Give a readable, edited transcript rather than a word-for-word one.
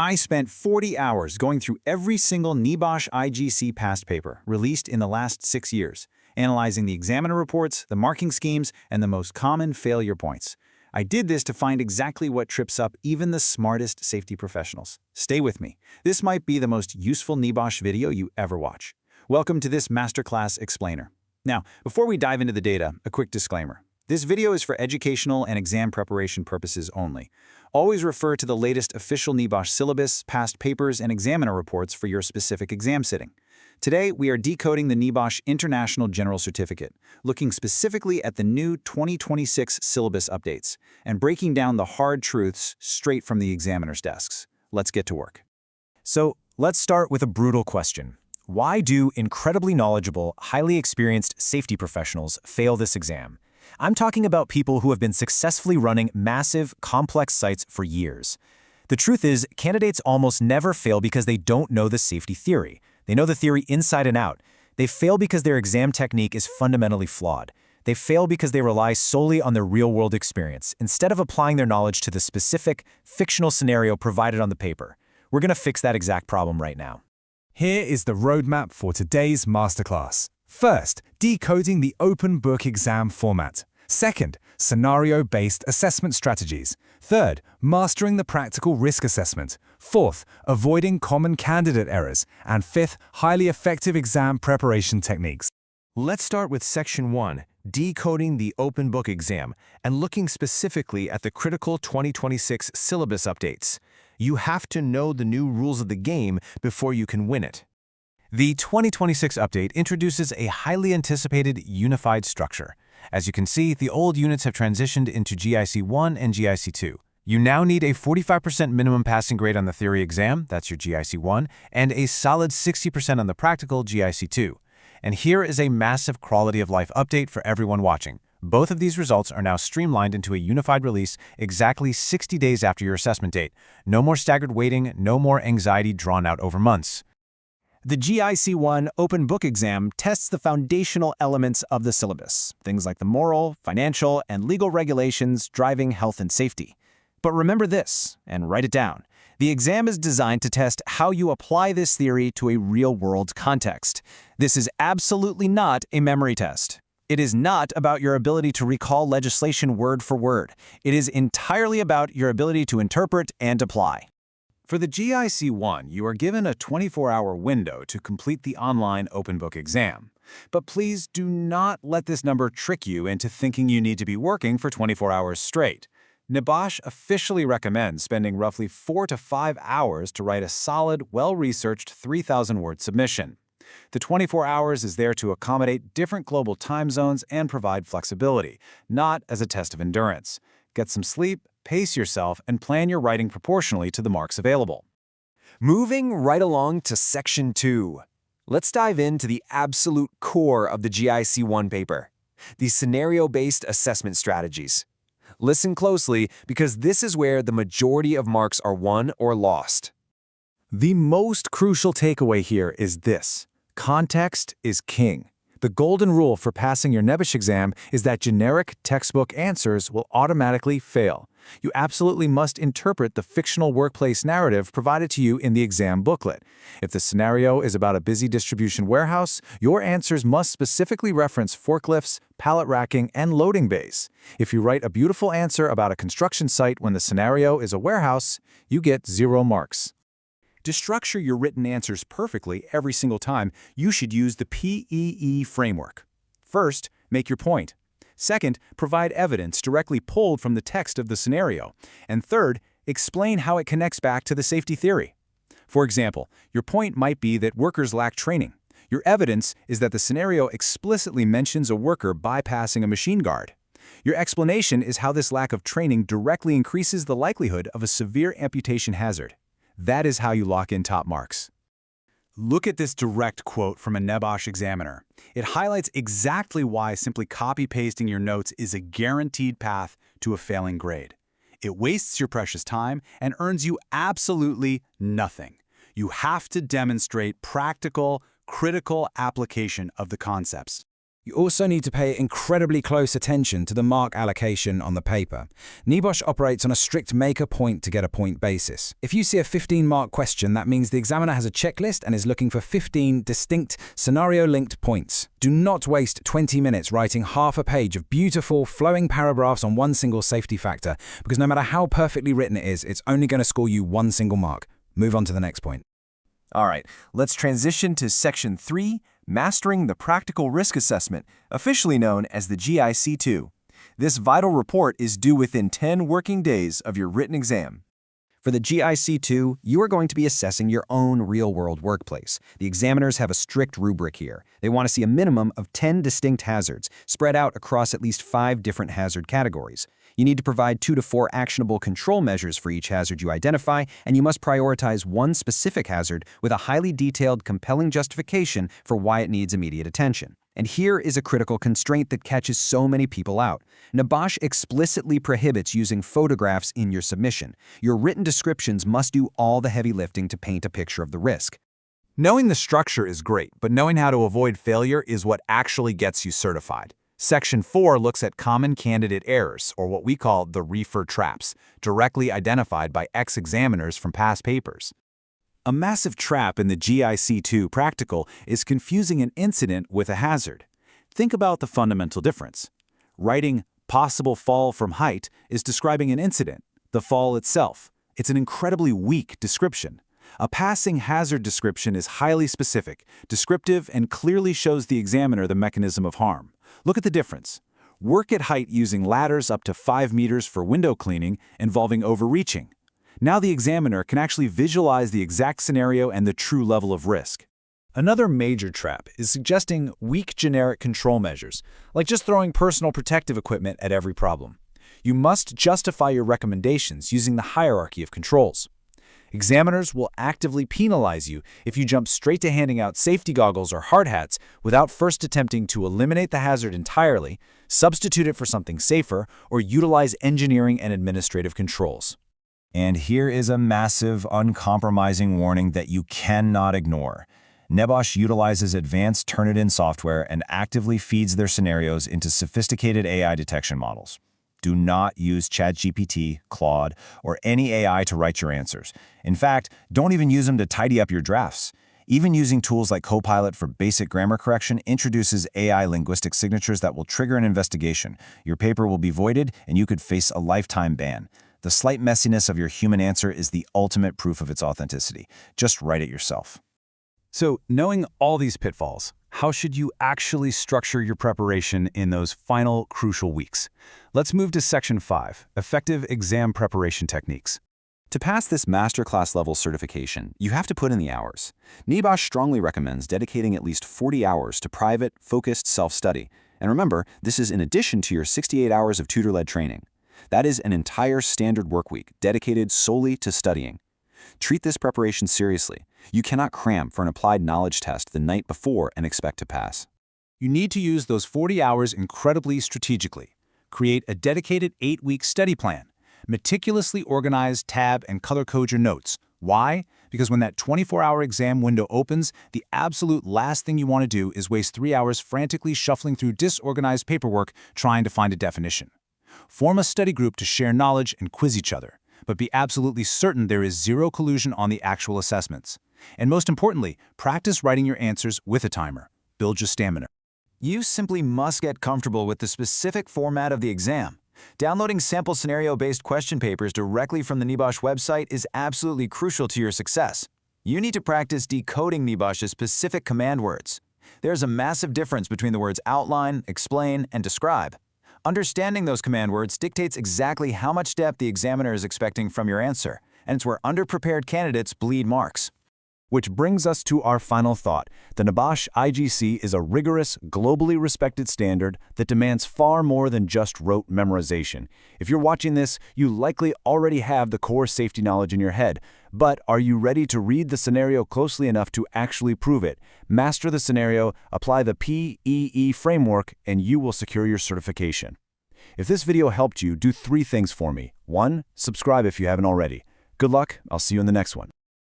I spent 40 hours going through every single NEBOSH IGC past paper released in the last 6 years, analyzing the examiner reports, the marking schemes, and the most common failure points. I did this to find exactly what trips up even the smartest safety professionals. Stay with me. This might be the most useful NEBOSH video you ever watch. Welcome to this masterclass explainer. Now, before we dive into the data, a quick disclaimer. This video is for educational and exam preparation purposes only. Always refer to the latest official NEBOSH syllabus, past papers, and examiner reports for your specific exam sitting. Today, we are decoding the NEBOSH International General Certificate, looking specifically at the new 2026 syllabus updates, and breaking down the hard truths straight from the examiner's desks. Let's get to work. So, let's start with a brutal question. Why do incredibly knowledgeable, highly experienced safety professionals fail this exam? I'm talking about people who have been successfully running massive, complex sites for years. The truth is, candidates almost never fail because they don't know the safety theory. They know the theory inside and out. They fail because their exam technique is fundamentally flawed. They fail because they rely solely on their real-world experience, instead of applying their knowledge to the specific, fictional scenario provided on the paper. We're going to fix that exact problem right now. Here is the roadmap for today's masterclass. First, decoding the open book exam format. Second, scenario-based assessment strategies. Third, mastering the practical risk assessment. Fourth, avoiding common candidate errors. And fifth, highly effective exam preparation techniques. Let's start with Section 1, decoding the open book exam, and looking specifically at the critical 2026 syllabus updates. You have to know the new rules of the game before you can win it. The 2026 update introduces a highly anticipated unified structure. As you can see, the old units have transitioned into GIC1 and GIC2. You now need a 45% minimum passing grade on the theory exam, that's your GIC1, and a solid 60% on the practical GIC2. And here is a massive quality of life update for everyone watching. Both of these results are now streamlined into a unified release exactly 60 days after your assessment date. No more staggered waiting, no more anxiety drawn out over months. The GIC1 open book exam tests the foundational elements of the syllabus, things like the moral, financial, and legal regulations driving health and safety. But remember this, and write it down. The exam is designed to test how you apply this theory to a real-world context. This is absolutely not a memory test. It is not about your ability to recall legislation word for word. It is entirely about your ability to interpret and apply. For the GIC1, you are given a 24-hour window to complete the online open book exam. But please do not let this number trick you into thinking you need to be working for 24 hours straight. NEBOSH officially recommends spending roughly 4 to 5 hours to write a solid, well-researched 3,000-word submission. The 24 hours is there to accommodate different global time zones and provide flexibility, not as a test of endurance. Get some sleep, pace yourself, and plan your writing proportionally to the marks available. Moving right along to Section 2. Let's dive into the absolute core of the GIC1 paper, the scenario-based assessment strategies. Listen closely, because this is where the majority of marks are won or lost. The most crucial takeaway here is this: context is king. The golden rule for passing your NEBOSH exam is that generic textbook answers will automatically fail. You absolutely must interpret the fictional workplace narrative provided to you in the exam booklet. If the scenario is about a busy distribution warehouse, your answers must specifically reference forklifts, pallet racking, and loading bays. If you write a beautiful answer about a construction site when the scenario is a warehouse, you get 0 marks. To structure your written answers perfectly every single time, you should use the PEE framework. First, make your point. Second, provide evidence directly pulled from the text of the scenario. And third, explain how it connects back to the safety theory. For example, your point might be that workers lack training. Your evidence is that the scenario explicitly mentions a worker bypassing a machine guard. Your explanation is how this lack of training directly increases the likelihood of a severe amputation hazard. That is how you lock in top marks. Look at this direct quote from a NEBOSH examiner. It highlights exactly why simply copy-pasting your notes is a guaranteed path to a failing grade. It wastes your precious time and earns you absolutely nothing. You have to demonstrate practical, critical application of the concepts. You also need to pay incredibly close attention to the mark allocation on the paper. NEBOSH operates on a strict make a point to get a point basis. If you see a 15-mark question, that means the examiner has a checklist and is looking for 15 distinct scenario-linked points. Do not waste 20 minutes writing half a page of beautiful, flowing paragraphs on one single safety factor, because no matter how perfectly written it is, it's only going to score you one single mark. Move on to the next point. All right, let's transition to Section 3, Mastering the Practical Risk Assessment, officially known as the GIC-2. This vital report is due within 10 working days of your written exam. For the GIC-2, you are going to be assessing your own real-world workplace. The examiners have a strict rubric here. They want to see a minimum of 10 distinct hazards, spread out across at least 5 different hazard categories. You need to provide 2 to 4 actionable control measures for each hazard you identify, and you must prioritize one specific hazard with a highly detailed, compelling justification for why it needs immediate attention. And here is a critical constraint that catches so many people out. NEBOSH explicitly prohibits using photographs in your submission. Your written descriptions must do all the heavy lifting to paint a picture of the risk. Knowing the structure is great, but knowing how to avoid failure is what actually gets you certified. Section 4 looks at common candidate errors, or what we call the reefer traps, directly identified by ex-examiners from past papers. A massive trap in the GIC-2 practical is confusing an incident with a hazard. Think about the fundamental difference. Writing possible fall from height is describing an incident, the fall itself. It's an incredibly weak description. A passing hazard description is highly specific, descriptive, and clearly shows the examiner the mechanism of harm. Look at the difference. Work at height using ladders up to 5 meters for window cleaning involving overreaching. Now the examiner can actually visualize the exact scenario and the true level of risk. Another major trap is suggesting weak generic control measures, like just throwing personal protective equipment at every problem. You must justify your recommendations using the hierarchy of controls. Examiners will actively penalize you if you jump straight to handing out safety goggles or hard hats without first attempting to eliminate the hazard entirely, substitute it for something safer, or utilize engineering and administrative controls. And here is a massive, uncompromising warning that you cannot ignore. NEBOSH utilizes advanced Turnitin software and actively feeds their scenarios into sophisticated AI detection models. Do not use ChatGPT, Claude, or any AI to write your answers. In fact, don't even use them to tidy up your drafts. Even using tools like Copilot for basic grammar correction introduces AI linguistic signatures that will trigger an investigation. Your paper will be voided, and you could face a lifetime ban. The slight messiness of your human answer is the ultimate proof of its authenticity. Just write it yourself. So, knowing all these pitfalls, how should you actually structure your preparation in those final crucial weeks? Let's move to Section 5, Effective Exam Preparation Techniques. To pass this masterclass level certification, you have to put in the hours. NEBOSH strongly recommends dedicating at least 40 hours to private, focused self-study. And remember, this is in addition to your 68 hours of tutor-led training. That is an entire standard work week dedicated solely to studying. Treat this preparation seriously. You cannot cram for an applied knowledge test the night before and expect to pass. You need to use those 40 hours incredibly strategically. Create a dedicated 8-week study plan. Meticulously organize, tab, and color code your notes. Why? Because when that 24-hour exam window opens, the absolute last thing you want to do is waste 3 hours frantically shuffling through disorganized paperwork trying to find a definition. Form a study group to share knowledge and quiz each other, but be absolutely certain there is zero collusion on the actual assessments. And most importantly, practice writing your answers with a timer. Build your stamina. You simply must get comfortable with the specific format of the exam. Downloading sample scenario-based question papers directly from the NEBOSH website is absolutely crucial to your success. You need to practice decoding NEBOSH's specific command words. There's a massive difference between the words outline, explain, and describe. Understanding those command words dictates exactly how much depth the examiner is expecting from your answer, and it's where underprepared candidates bleed marks. Which brings us to our final thought. The NEBOSH IGC is a rigorous, globally respected standard that demands far more than just rote memorization. If you're watching this, you likely already have the core safety knowledge in your head. But are you ready to read the scenario closely enough to actually prove it? Master the scenario, apply the PEE framework, and you will secure your certification. If this video helped you, do 3 things for me. 1. Subscribe if you haven't already. Good luck. I'll see you in the next one.